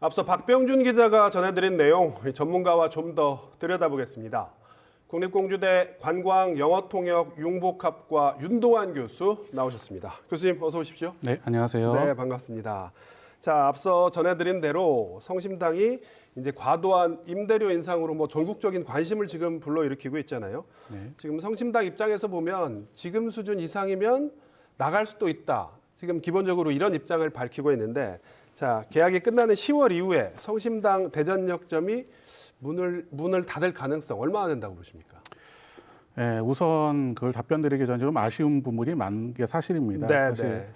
앞서 박병준 기자가 전해드린 내용 전문가와 좀 더 들여다보겠습니다. 국립공주대 관광영어통역 융복합과 윤도환 교수 나오셨습니다. 교수님 어서 오십시오. 네, 안녕하세요. 네, 반갑습니다. 자, 앞서 전해드린 대로 성심당이 이제 과도한 임대료 인상으로 뭐 전국적인 관심을 지금 불러일으키고 있잖아요. 네. 지금 성심당 입장에서 보면 지금 수준 이상이면 나갈 수도 있다. 지금 기본적으로 이런 입장을 밝히고 있는데, 자, 계약이 끝나는 10월 이후에 성심당 대전역점이 문을 닫을 가능성 얼마나 된다고 보십니까? 네, 우선 그걸 답변드리기 전에 좀 아쉬운 부분이 많은 게 사실입니다. 네, 사실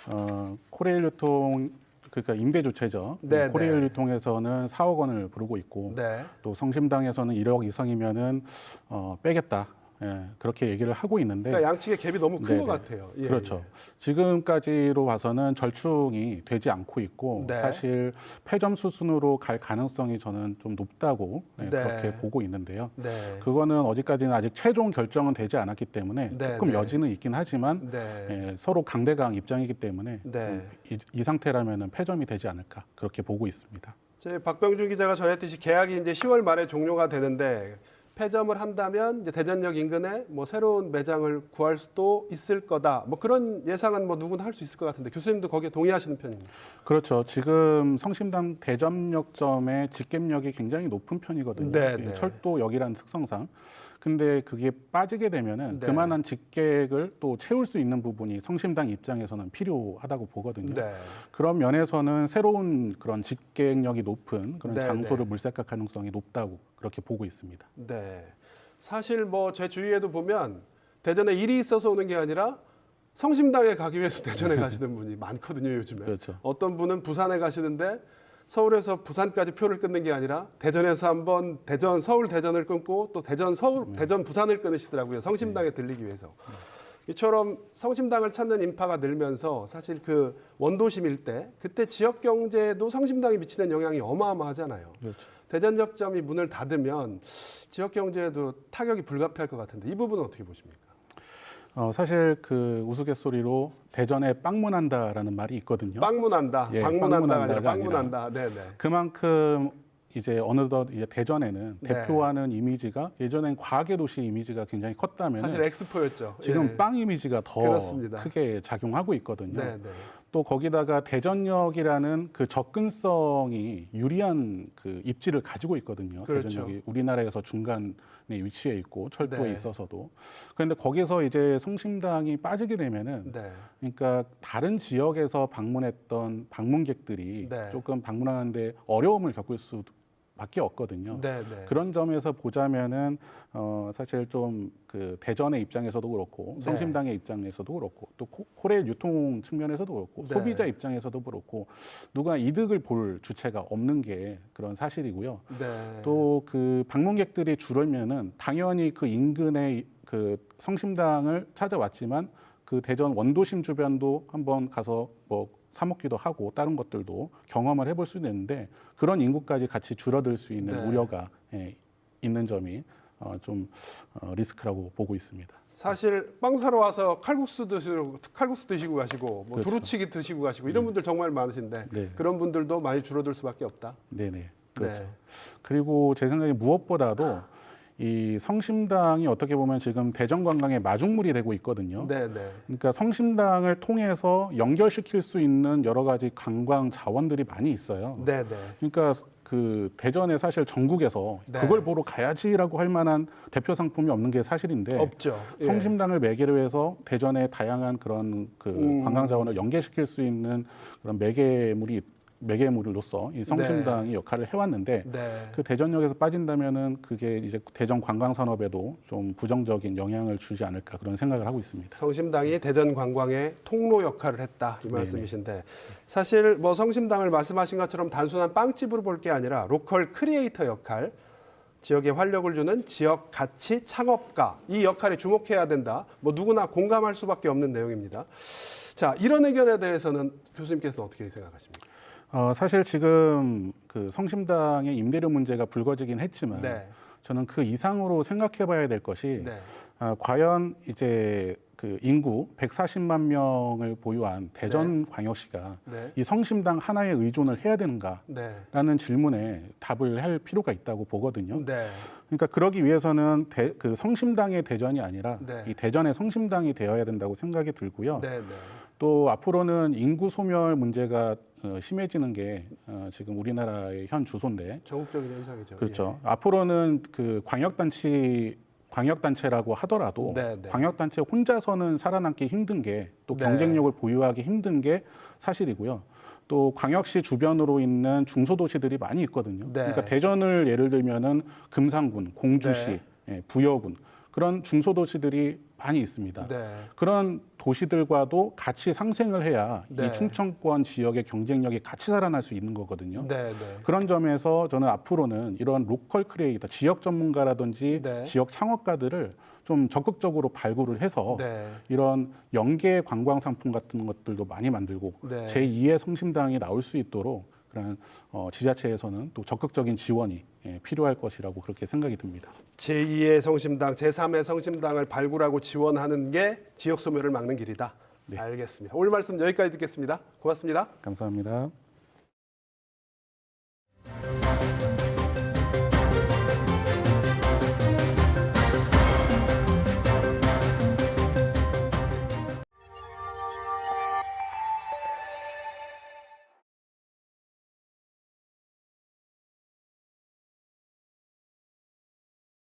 네. 코레일 유통 그러니까 임대 주체죠. 네, 코레일 네. 유통에서는 4억 원을 부르고 있고 네. 또 성심당에서는 1억 이상이면은 빼겠다. 예, 그렇게 얘기를 하고 있는데 그러니까 양측의 갭이 너무 큰 네네. 것 같아요. 예, 그렇죠. 예. 지금까지로 봐서는 절충이 되지 않고 있고 네. 사실 패점 수순으로 갈 가능성이 저는 좀 높다고 네. 그렇게 보고 있는데요. 네. 그거는 어디까지는 아직 최종 결정은 되지 않았기 때문에 네, 조금 네. 여지는 있긴 하지만 네. 서로 강대강 입장이기 때문에 네. 이 상태라면 패점이 되지 않을까 그렇게 보고 있습니다. 제 박병준 기자가 전했듯이 계약이 이제 10월 말에 종료가 되는데 폐점을 한다면 이제 대전역 인근에 뭐 새로운 매장을 구할 수도 있을 거다. 뭐 그런 예상은 뭐 누구나 할 수 있을 것 같은데 교수님도 거기에 동의하시는 편입니까? 그렇죠. 지금 성심당 대전역점의 직ገብ력이 굉장히 높은 편이거든요. 네, 네. 철도역이라는 특성상. 근데 그게 빠지게 되면은 네. 그만한 직객을 또 채울 수 있는 부분이 성심당 입장에서는 필요하다고 보거든요. 네. 그런 면에서는 새로운 그런 직객력이 높은 그런 네, 장소를 네. 물색할 가능성이 높다고 그렇게 보고 있습니다. 네. 사실 뭐 제 주위에도 보면 대전에 일이 있어서 오는 게 아니라 성심당에 가기 위해서 대전에 가시는 분이 많거든요, 요즘에. 그렇죠. 어떤 분은 부산에 가시는데 서울에서 부산까지 표를 끊는 게 아니라 대전에서 한번 서울 대전을 끊고 또 대전 부산을 끊으시더라고요. 성심당에 들리기 위해서. 이처럼 성심당을 찾는 인파가 늘면서 사실 그 원도심 일대 그때 지역 경제도 성심당이 미치는 영향이 어마어마하잖아요. 그렇죠. 대전역점이 문을 닫으면 지역 경제에도 타격이 불가피할 것 같은데 이 부분은 어떻게 보십니까? 사실 그 우스갯소리로 대전에 빵문한다라는 말이 있거든요. 빵문한다. 예, 방문한다가 아니라 빵문한다가 빵문한다. 네네. 그만큼 이제 어느덧 이제 대전에는 네. 대표하는 이미지가 예전엔 과학의 도시 이미지가 굉장히 컸다면 사실 엑스포였죠. 지금 예. 빵 이미지가 더 그렇습니다. 크게 작용하고 있거든요. 네네. 또 거기다가 대전역이라는 그 접근성이 유리한 그 입지를 가지고 있거든요. 그렇죠. 대전역이 우리나라에서 중간에 위치해 있고 철도에 네. 있어서도. 그런데 거기서 이제 성심당이 빠지게 되면은 네. 그러니까 다른 지역에서 방문했던 방문객들이 네. 조금 방문하는데 어려움을 겪을 수밖에 없거든요. 네네. 그런 점에서 보자면은 사실 좀 그 대전의 입장에서도 그렇고 네. 성심당의 입장에서도 그렇고 또 코레일 유통 측면에서도 그렇고 네. 소비자 입장에서도 그렇고 누가 이득을 볼 주체가 없는 게 그런 사실이고요. 네. 또 그 방문객들이 줄으면은 당연히 그 인근의 그 성심당을 찾아왔지만 그 대전 원도심 주변도 한번 가서 뭐 사 먹기도 하고 다른 것들도 경험을 해볼 수 있는데 그런 인구까지 같이 줄어들 수 있는 네. 우려가 있는 점이 좀 리스크라고 보고 있습니다. 사실 빵 사러 와서 칼국수 드시고 가시고 뭐 그렇죠. 두루치기 드시고 가시고 이런 분들 정말 많으신데 네. 그런 분들도 많이 줄어들 수밖에 없다. 네네. 그렇죠. 네. 그리고 제 생각에 무엇보다도 이 성심당이 어떻게 보면 지금 대전 관광의 마중물이 되고 있거든요. 네네. 그러니까 성심당을 통해서 연결시킬 수 있는 여러 가지 관광 자원들이 많이 있어요. 네네. 그러니까 그 대전에 사실 전국에서 네. 그걸 보러 가야지라고 할 만한 대표 상품이 없는 게 사실인데 없죠. 예. 성심당을 매개로 해서 대전의 다양한 그런 그 관광 자원을 연계시킬 수 있는 그런 매개물로서 이 성심당이 역할을 해왔는데 네. 그 대전역에서 빠진다면은 그게 이제 대전 관광 산업에도 좀 부정적인 영향을 주지 않을까 그런 생각을 하고 있습니다. 성심당이 대전 관광의 통로 역할을 했다 이 네네. 말씀이신데 사실 뭐 성심당을 말씀하신 것처럼 단순한 빵집으로 볼 게 아니라 로컬 크리에이터 역할, 지역에 활력을 주는 지역 가치 창업가 이 역할에 주목해야 된다. 뭐 누구나 공감할 수밖에 없는 내용입니다. 자, 이런 의견에 대해서는 교수님께서 어떻게 생각하십니까? 사실 지금 그 성심당의 임대료 문제가 불거지긴 했지만 네. 저는 그 이상으로 생각해봐야 될 것이 네. 과연 이제 그 인구 140만 명을 보유한 대전광역시가 네. 이 성심당 하나에 의존을 해야 되는가라는 네. 질문에 답을 할 필요가 있다고 보거든요. 네. 그러니까 그러기 위해서는 그 성심당의 대전이 아니라 네. 이 대전의 성심당이 되어야 된다고 생각이 들고요. 네. 네. 또 앞으로는 인구 소멸 문제가 심해지는 게 지금 우리나라의 현 주소인데, 전국적인 현상이죠. 그렇죠. 앞으로는 그 광역단체라고 하더라도 네, 네. 광역단체 혼자서는 살아남기 힘든 게 또 네. 경쟁력을 보유하기 힘든 게 사실이고요. 또 광역시 주변으로 있는 중소도시들이 많이 있거든요. 네. 그러니까 대전을 예를 들면은 금산군, 공주시, 네. 부여군 그런 중소도시들이 많이 있습니다. 네. 그런 도시들과도 같이 상생을 해야 네. 이 충청권 지역의 경쟁력이 같이 살아날 수 있는 거거든요. 네. 네. 그런 점에서 저는 앞으로는 이런 로컬 크리에이터, 지역 전문가라든지 네. 지역 창업가들을 좀 적극적으로 발굴을 해서 네. 이런 연계 관광 상품 같은 것들도 많이 만들고 네. 제2의 성심당이 나올 수 있도록 그런 지자체에서는 또 적극적인 지원이 필요할 것이라고 그렇게 생각이 듭니다. 제2의 성심당, 제3의 성심당을 발굴하고 지원하는 게 지역 소멸을 막는 길이다. 네. 알겠습니다. 오늘 말씀 여기까지 듣겠습니다. 고맙습니다. 감사합니다.